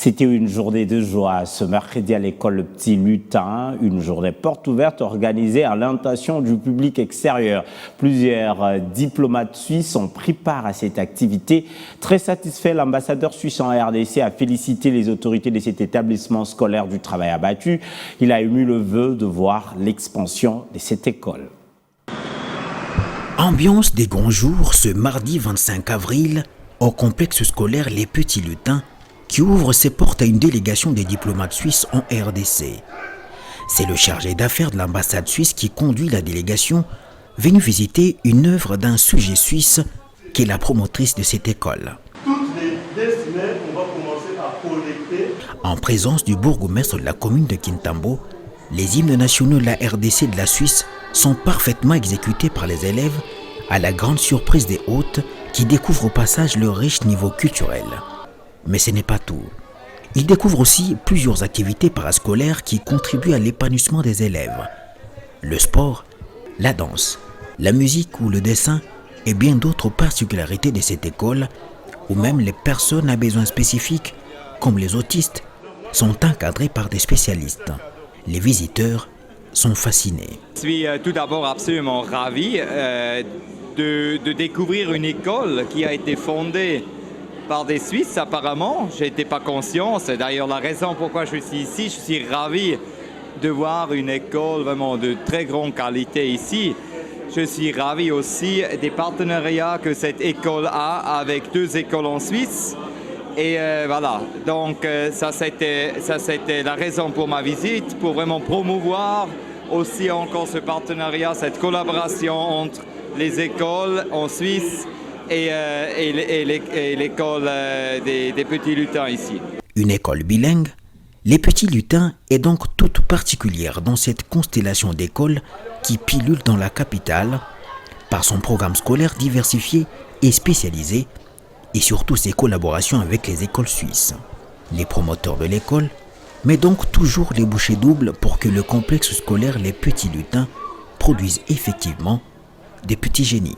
C'était une journée de joie ce mercredi à l'école Le Petit Lutin, une journée porte ouverte organisée à l'intention du public extérieur. Plusieurs diplomates suisses ont pris part à cette activité. Très satisfait, l'ambassadeur suisse en RDC a félicité les autorités de cet établissement scolaire du travail abattu. Il a émis le vœu de voir l'expansion de cette école. Ambiance des grands jours ce mardi 25 avril au complexe scolaire Les Petits Lutins qui ouvre ses portes à une délégation des diplomates suisses en RDC. C'est le chargé d'affaires de l'ambassade suisse qui conduit la délégation venue visiter une œuvre d'un sujet suisse qui est la promotrice de cette école. Toutes les 2 semaines, on va commencer à collecter. En présence du bourgmestre de la commune de Kintambo, les hymnes nationaux de la RDC et de la Suisse sont parfaitement exécutés par les élèves à la grande surprise des hôtes qui découvrent au passage leur riche niveau culturel. Mais ce n'est pas tout. Ils découvrent aussi plusieurs activités parascolaires qui contribuent à l'épanouissement des élèves. Le sport, la danse, la musique ou le dessin et bien d'autres particularités de cette école où même les personnes à besoins spécifiques, comme les autistes, sont encadrées par des spécialistes. Les visiteurs sont fascinés. Je suis tout d'abord absolument ravi de découvrir une école qui a été fondée par des Suisses apparemment. Je n'étais pas conscient, c'est d'ailleurs la raison pourquoi je suis ici. Je suis ravi de voir une école vraiment de très grande qualité ici. Je suis ravi aussi des partenariats que cette école a avec 2 écoles en Suisse. Et voilà, donc ça c'était la raison pour ma visite, pour vraiment promouvoir aussi encore ce partenariat, cette collaboration entre les écoles en Suisse et l'école des Petits Lutins ici. Une école bilingue, Les Petits Lutins est donc toute particulière dans cette constellation d'écoles qui pilule dans la capitale par son programme scolaire diversifié et spécialisé et surtout ses collaborations avec les écoles suisses. Les promoteurs de l'école mettent donc toujours les bouchées doubles pour que le complexe scolaire Les Petits Lutins produise effectivement des petits génies.